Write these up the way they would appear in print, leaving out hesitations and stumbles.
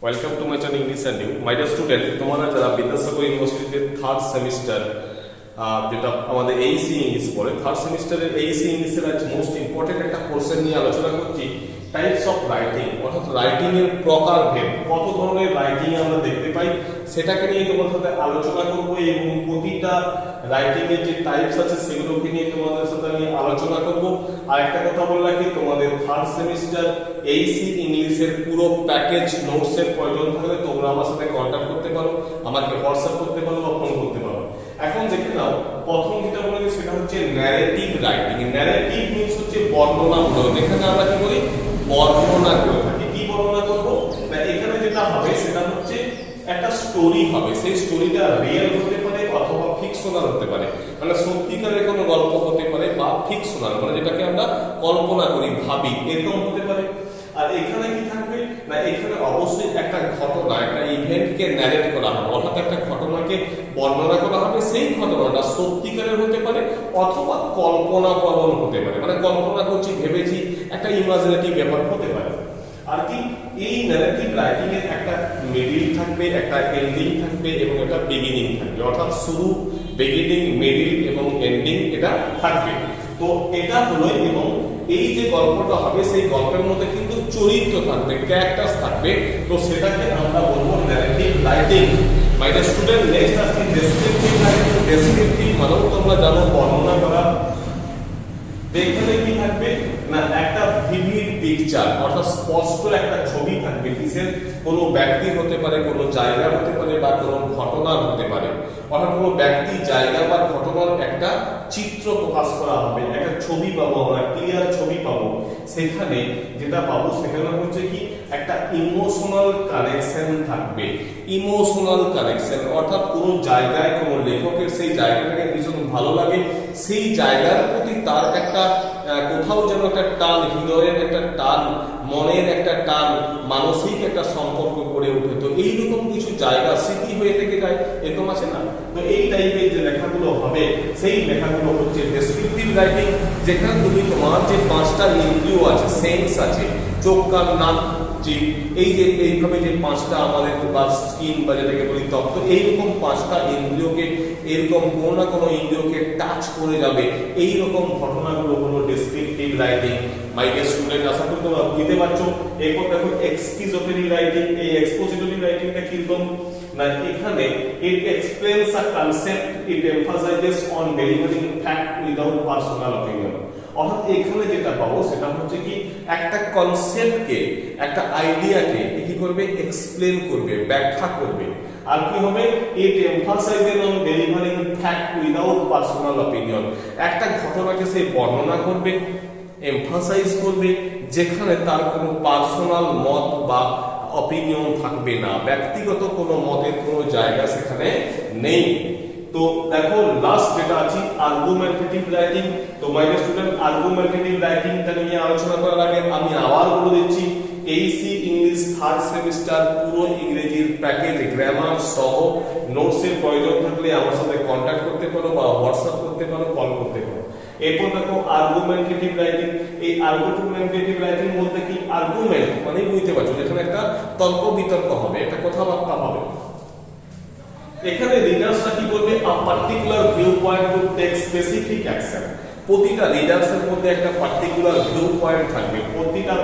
Welcome to my channel English and you my dear student. তোমরা যারা বিদ্যাসাগর ইউনিভার্সিটিতে third semester যেটা আমাদের এইসি ইংলিশ পড়ে, থার্ড সেমিস্টারের এইসি ইংলিশের আজ মোস্ট ইম্পর্টেন্ট একটা কোর্সের নিয়ে আলোচনা করছি, টাইপস অফ রাইটিং, অর্থাৎ রাইটিং এর প্রকারভেদ, কত ধরনের রাইটিং আমরা দেখতে পাই সেটাকে নিয়ে তোমাদের সাথে আলোচনা করবো এবং প্রতিটা রাইটিং এর যে টাইপস আছে সেগুলোকে নিয়ে তোমাদের সাথে আমি আলোচনা করব। আর একটা কথা বলে রাখি, তোমাদের থার্ড সেমিস্টার এইসি ইংলিশের পুরো প্যাকেজ নোটস এর প্রয়োজন থাকলে তোমরা আমার সাথে কন্টাক্ট করতে পারো, আমাকে হোয়াটসঅ্যাপ করতে পারো বা ফোন করতে পারো। এখন দেখে নাও, প্রথম যেটা বলেছি সেটা হচ্ছে ন্যারেটিভ রাইটিং। ন্যারেটিভ মিন্স হচ্ছে বর্ণনামূলক। এখানে আমরা কি বলি? বর্ণনা করে থাকি। কি বর্ণনা করব না, এখানে যেটা হবে সেটা হচ্ছে একটা স্টোরি হবে। সেই স্টোরিটা রিয়েল হতে পারে অথবা ফিকশনাল হতে পারে, মানে সত্যিকারের কোনো গল্প হতে পারে বা ফিকশনাল, মানে যেটাকে আমরা কল্পনা করি, ভাবি, এরকম হতে পারে। আর এখানে কি থাকবে না, এখানে অবশ্যই একটা ঘটনা, একটা ইভেন্টকে ন্যারেট করা হবে, অর্থাৎ একটা ঘটনাকে বর্ণনা করা হবে। সেই ঘটনাটা সত্যিকারের হতে পারে অথবা কল্পনা প্রবণ হতে পারে, মানে কল্পনা করছি, ভেবেছি, একটা ইমাজিনেটিভ ব্যাপার হতে পারে। আর কি এই ন্যারেটিভ রাইটিং এর একটা মিডিল থাকবে, একটা এন্ডিং থাকবে এবং একটা বিগিনিং থাকবে, অর্থাৎ শুরু, বিগিনিং, মিডিল এবং এন্ডিং এটা থাকবে। তো এটা হলো, এবং এই যে গল্পটা হবে সেই গল্পের মধ্যে কিন্তু চরিত্র থাকবে, ক্যারেক্টারস থাকবে। তো সেটাকে আমরা বলবো narrative writing. My dear student, next আসছে ডেসক্রিপটিভ রাইটিং। ডেসক্রিপটিভ মানে তোমরা জানো বর্ণনা করা। এখানে কি থাকবে না, একটা ভিভিড পিকচার, অর্থাৎ স্পষ্ট একটা ছবি থাকবে। কিসের? কোনো ব্যক্তি হতে পারে, কোনো জায়গা হতে পারে বা কোনো ঘটনা হতে পারে, অর্থাৎ কোনো ব্যক্তি, জায়গা বা ঘটনার একটা চিত্র প্রকাশ করা হবে, একটা ছবি পাবো আমরা, ক্লিয়ার ছবি পাবো। সেখানে যেটা পাবো সেখানে হচ্ছে কি একটা ইমোশনাল কানেকশন থাকবে। ইমোশনাল কানেকশন অর্থাৎ কোনো জায়গায় কোনো লেখকের সেই জায়গাটাকে ভীষণ ভালো লাগে, সেই জায়গার প্রতি তার একটা কোথাও যেন একটা টান, হৃদয়ের একটা টান, মনের একটা টান, মানসিক একটা সম্পর্ক গড়ে ওঠে। তো এইরকম কিছু জায়গা স্মৃতি হয়ে থেকে যায়, এরকম আছে না? তো এই টাইপের যে লেখাগুলো হবে সেই লেখাগুলো হচ্ছে ডেসক্রিপটিভ রাইটিং, যেখানে তুমি তোমার যে পাঁচটা ইন্দ্রিয় আছে, সেন্স আছে, চোখ, কান, নাক, জিভ, এই যে এইভাবে যে পাঁচটা আমাদের বা স্কিন বা যেটাকে বলি ত্বক, এইরকম পাঁচটা ইন্দ্রিয়কে, এরকম কোনো না কোনো ইন্দ্রিয়কে টাচ করে যাবে, এইরকম ঘটনাগুলো হলো descriptive writing. My dear student, আশা করি তোমরা বুঝতে পারছো। এরপর দেখো এক্সপোজিটরি রাইটিং। এই এক্সপোজিটরি রাইটিংটা কিরকম না, এখানে it explains a concept, it emphasizes on delivering fact without personal opinion। অর্থাৎ এখানে যেটা পাবো সেটা হচ্ছে কি একটা কনসেপ্টকে, একটা আইডিয়াকে কি করবে? এক্সপ্লেন করবে, ব্যাখ্যা করবে। আর কি হবে? it emphasizes on delivering fact without personal opinion। একটা ঘটনাকে সে বর্ণনা করবে, এমফাসাইজ করবে, যেখানে তার কোনো পার্সোনাল মত বা অপিনিয়ন থাকবে না, ব্যক্তিগত কোনো মতের কোনো জায়গা সেখানে নেই। তো দেখো লাস্ট যেটা আছে আর্গুমেন্টেটিভ রাইটিং। তো মাই ডিয়ার স্টুডেন্ট, আর্গুমেন্টেটিভ রাইটিংটা নিয়ে আলোচনা করার আগে আমি আবার বলে দিচ্ছি, এইসি ইংলিশ থার্ড সেমিস্টার পুরো ইংরেজির প্যাকেজ, গ্রামার সহ নোটসের প্রয়োজন থাকলে আমার সাথে কন্ট্যাক্ট করতে পারো বা হোয়াটসঅ্যাপ করতে পারো, কল করতে পারো। এরপর দেখো আর্গুমেন্টেটিভ রাইটিং। এই আর্গুমেন্টেটিভ রাইটিং বলতে কি? আর্গুমেন্ট মানে বুঝতে পারছো, যেখানে একটা তর্ক বিতর্ক হবে, একটা কথাবার্তা হবে। এখানে রিডার্সরা কি করবে? A particular view point to take specific action. প্রতিটা রিডার্সের মধ্যে একটা পার্টিকুলার ভিউ পয়েন্ট থাকবে, প্রতিটা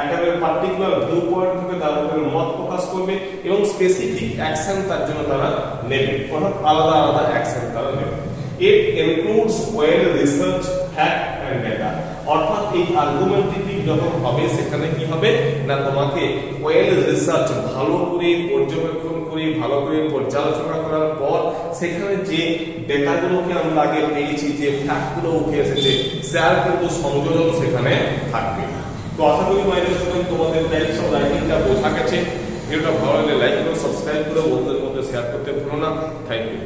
একেবারে পার্টিকুলার ভিউ পয়েন্ট থেকে তার উপরে মত প্রকাশ করবে এবং স্পেসিফিক অ্যাকশন তার জন্য তারা নেবে, অর্থাৎ আলাদা আলাদা অ্যাকশন তারা নেবে। It includes well research, fact and data। অর্থাৎ এই আর্গুমেন্টেটিভ যখন হবে সেখানে কি হবে না, তোমাকে ওয়েল রিসার্চ, ভালো করে পর্যবেক্ষণ করে, ভালো করে পর্যালোচনা করার পর সেখানে যে ডেটাগুলোকে আমরা আগে পেয়েছি, যে ফ্যাক্টগুলো উঠে এসেছে, যার কিন্তু সংযোজন সেখানে থাকবে। তো আশা করি মাই ডিয়ার স্টুডেন্ট তোমাদের টাইপস অফ রাইটিংটা বোঝা গেছে। ভিডিওটা ভালো লাগলে লাইক করো, সাবস্ক্রাইব করো, বন্ধুদের মধ্যে শেয়ার করতে ভুলো না। Thank you.